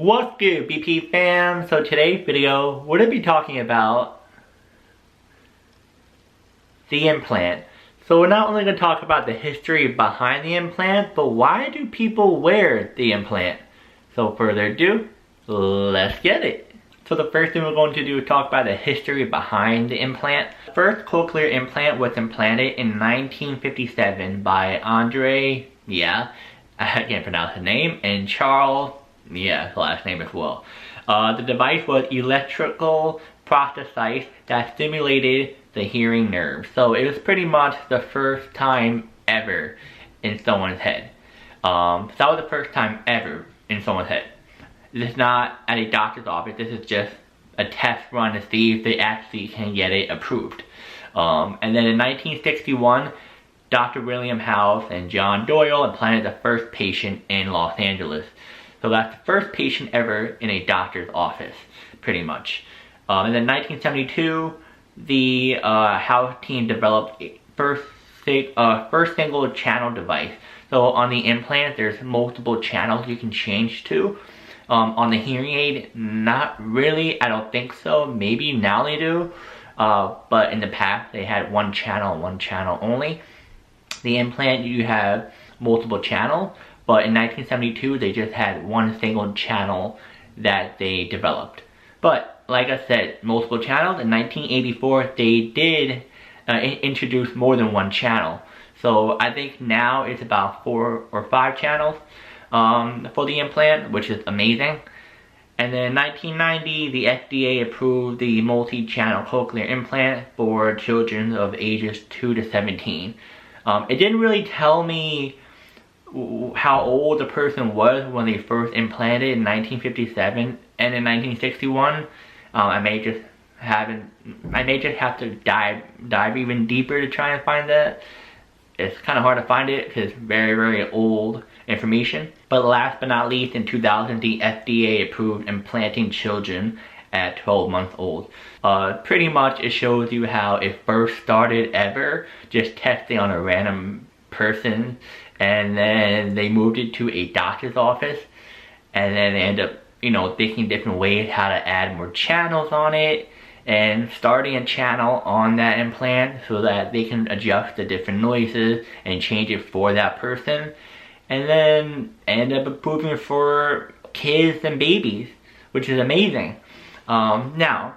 What's good, BP fam? So today's video, we're going to be talking about the implant. So we're not only going to talk about the history behind the implant, but why do people wear the implant? So further ado, let's get it. So the first thing we're going to do is talk about the history behind the implant. The first cochlear implant was implanted in 1957 by Andre, I can't pronounce his name, and Charles, his last name as well. The device was electrical prosthesis that stimulated the hearing nerve. So it was pretty much the first time ever in someone's head. So that was the first time ever in someone's head. This is not at a doctor's office, this is just a test run to see if they actually can get it approved. And then in 1961, Dr. William House and John Doyle implanted the first patient in Los Angeles. So that's the first patient ever in a doctor's office, pretty much. And then 1972, the House team developed a first single channel device. So on the implant, there's multiple channels you can change to. On the hearing aid, not really, I don't think so. Maybe now they do. But in the past, they had one channel only. The implant, you have multiple channels. But in 1972, they just had one single channel that they developed. But, like I said, multiple channels. In 1984, they did introduce more than one channel. So I think now it's about 4 or 5 channels for the implant, which is amazing. And then in 1990, the FDA approved the multi-channel cochlear implant for children of ages 2 to 17. It didn't really tell me how old the person was when they first implanted in 1957 and in 1961. I may just have to dive even deeper to try and find that. It's kind of hard to find it because it's very, very old information. But last but not least, in 2000, the FDA approved implanting children at 12 months old. Pretty much it shows you how it first started ever, just testing on a random person, and then they moved it to a doctor's office, and then they end up, thinking different ways how to add more channels on it, and starting a channel on that implant so that they can adjust the different noises and change it for that person, and then end up approving it for kids and babies, which is amazing. Now,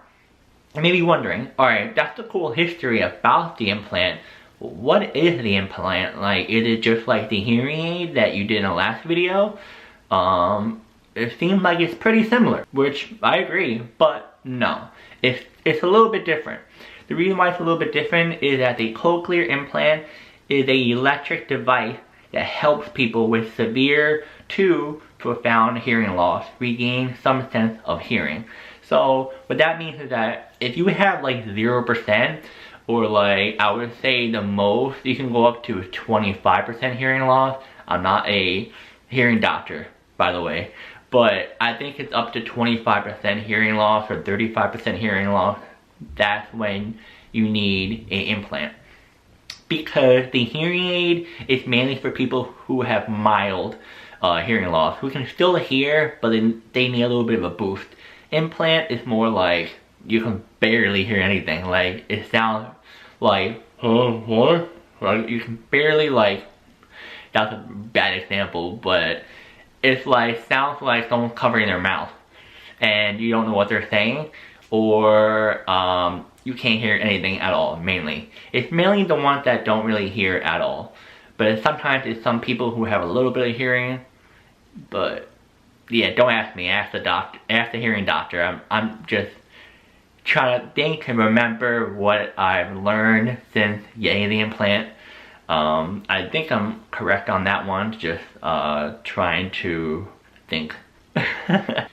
you may be wondering, alright, that's the cool history about the implant. What is the implant? Like, is it just like the hearing aid that you did in the last video? It seems like it's pretty similar, which I agree, but no. It's a little bit different. The reason why it's a little bit different is that the cochlear implant is an electric device that helps people with severe to profound hearing loss regain some sense of hearing. So what that means is that if you have like 0%, or like I would say the most you can go up to 25% hearing loss. I'm not a hearing doctor, by the way, but I think it's up to 25% hearing loss or 35% hearing loss. That's when you need an implant, because the hearing aid is mainly for people who have mild hearing loss, who can still hear, but they need a little bit of a boost. Implant is more like you can barely hear anything. Like, it sounds like, what? Like, you can barely, like, that's a bad example, but it's like, sounds like someone's covering their mouth and you don't know what they're saying, or you can't hear anything at all, mainly. It's mainly the ones that don't really hear at all. But sometimes it's some people who have a little bit of hearing, but yeah, don't ask me, ask the doctor, ask the hearing doctor. I'm just trying to think and remember what I've learned since getting the implant. I think I'm correct on that one, just trying to think.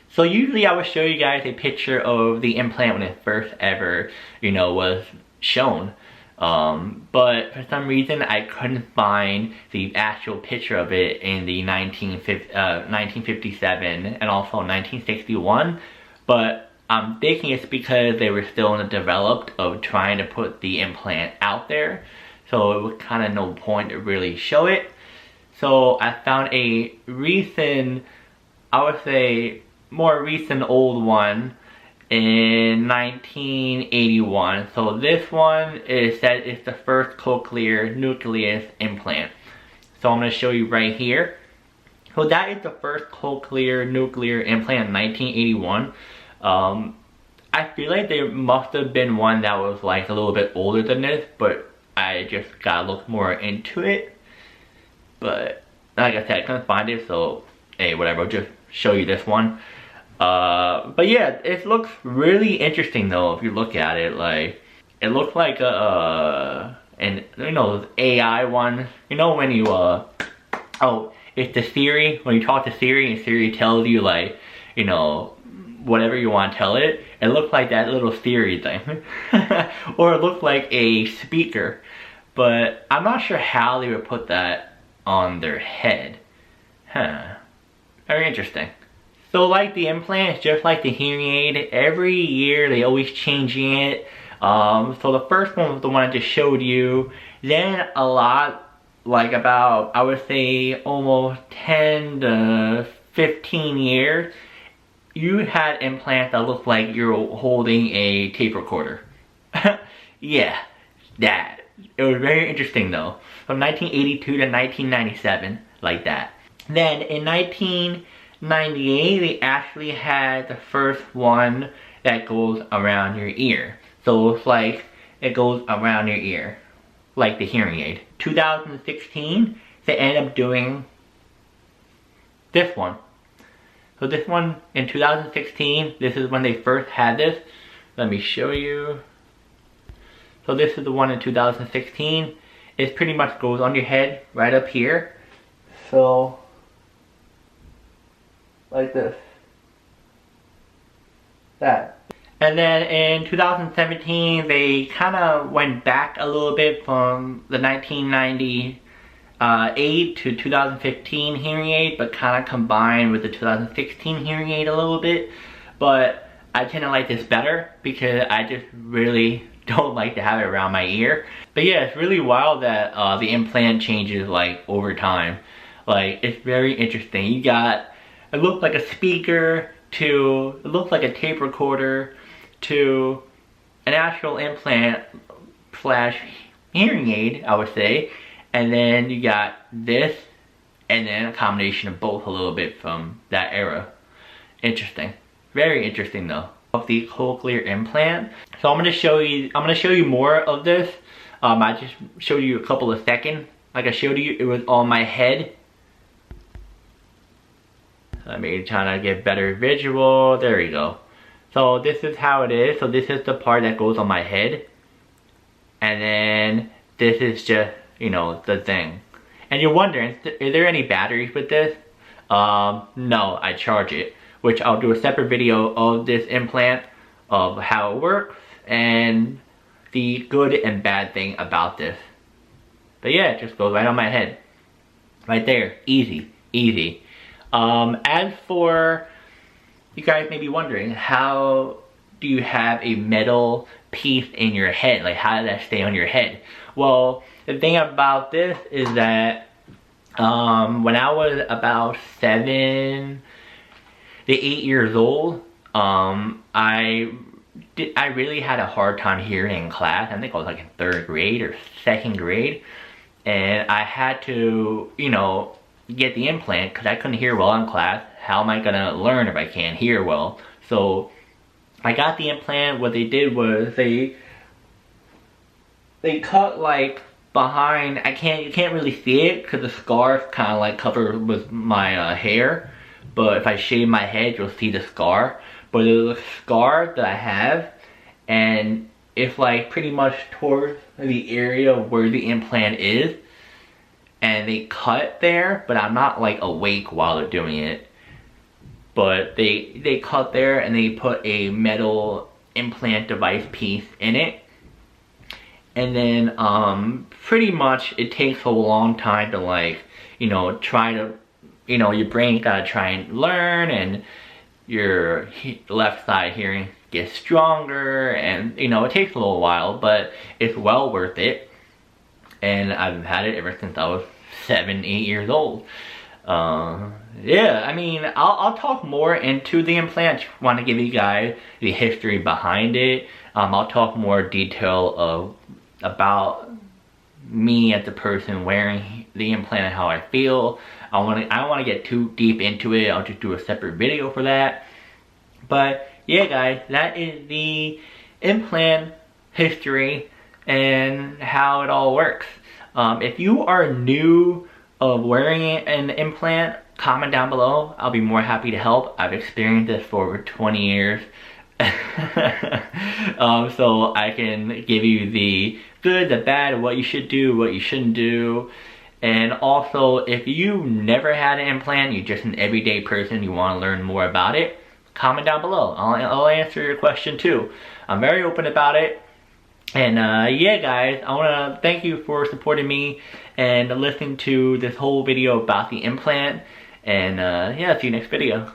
So usually I would show you guys a picture of the implant when it first ever, was shown. But for some reason I couldn't find the actual picture of it in the 1957 and also 1961. But I'm thinking it's because they were still in the development of trying to put the implant out there. So it was kind of no point to really show it. So I found a recent, I would say more recent old one in 1981. So this one is said it's the first cochlear nucleus implant. So I'm going to show you right here. So that is the first cochlear nuclear implant in 1981. I feel like there must have been one that was like a little bit older than this, but I just gotta look more into it. But like I said, I couldn't find it, so hey, whatever, I'll just show you this one. But yeah, it looks really interesting though if you look at it. Like, it looks like and you know, those AI one. You know when you oh, it's the Siri, when you talk to Siri and Siri tells you like, you know, whatever you want to tell it. It looks like that little Siri thing. Or it looks like a speaker. But I'm not sure how they would put that on their head. Huh. Very interesting. So like the implant, it's just like the hearing aid. Every year they always changing it. So the first one was the one I just showed you. Then a lot, like about, I would say almost 10 to 15 years, you had implants that looked like you're holding a tape recorder. Yeah, that. It was very interesting though. From 1982 to 1997, like that. Then in 1998, they actually had the first one that goes around your ear. So it's like, it goes around your ear, like the hearing aid. 2016, they ended up doing this one. So this one in 2016, this is when they first had this. Let me show you. So this is the one in 2016. It pretty much goes on your head right up here. So like this. That. And then in 2017, they kind of went back a little bit from the 1998 to 2015 hearing aid, but kind of combined with the 2016 hearing aid a little bit. But I tend to like this better because I just really don't like to have it around my ear. But yeah, it's really wild that the implant changes like over time. Like, it's very interesting. You got, it looks like a speaker to, it looks like a tape recorder to an actual implant slash hearing aid, I would say. And then you got this, and then a combination of both a little bit from that era. Interesting. Very interesting though. Of the cochlear implant. So I'm gonna show you more of this. I just showed you a couple of seconds. Like I showed you, it was on my head. Let me try to get better visual. There we go. So this is how it is. So this is the part that goes on my head. And then this is just, you know, the thing. And you're wondering, is there any batteries with this? No, I charge it. Which I'll do a separate video of this implant, of how it works, and the good and bad thing about this. But yeah, it just goes right on my head. Right there, easy, easy. As for, you guys may be wondering, how do you have a metal piece in your head? Like, how does that stay on your head? Well, the thing about this is that when I was about 7 to 8 years old, I really had a hard time hearing in class. I think I was like in 3rd grade or 2nd grade. And I had to, you know, get the implant because I couldn't hear well in class. How am I gonna learn if I can't hear well? So I got the implant. What they did was they cut like behind, you can't really see it because the scarf kind of like covered with my hair. But if I shave my head, you'll see the scar. But there's a scar that I have, and it's like pretty much towards the area where the implant is. And they cut there, but I'm not like awake while they're doing it. But they cut there and they put a metal implant device piece in it. And then pretty much it takes a long time to, like, you know, try to, you know, your brain gotta try and learn, and your left side hearing gets stronger, and you know, it takes a little while, but it's well worth it. And I've had it ever since I was 7, 8 years old. Yeah, I mean, I'll talk more into the implant. Want to give you guys the history behind it. I'll talk more detail about me as a person wearing the implant and how I feel. I don't want to get too deep into it. I'll just do a separate video for that. But yeah, guys, that is the implant history and how it all works. If you are new of wearing an implant, comment down below. I'll be more happy to help. I've experienced this for over 20 years. So I can give you the good, the bad, what you should do, what you shouldn't do. And also, if you never had an implant, you're just an everyday person, you want to learn more about it, comment down below. I'll answer your question too. I'm very open about it. And yeah, guys, I want to thank you for supporting me and listening to this whole video about the implant. And yeah, see you next video.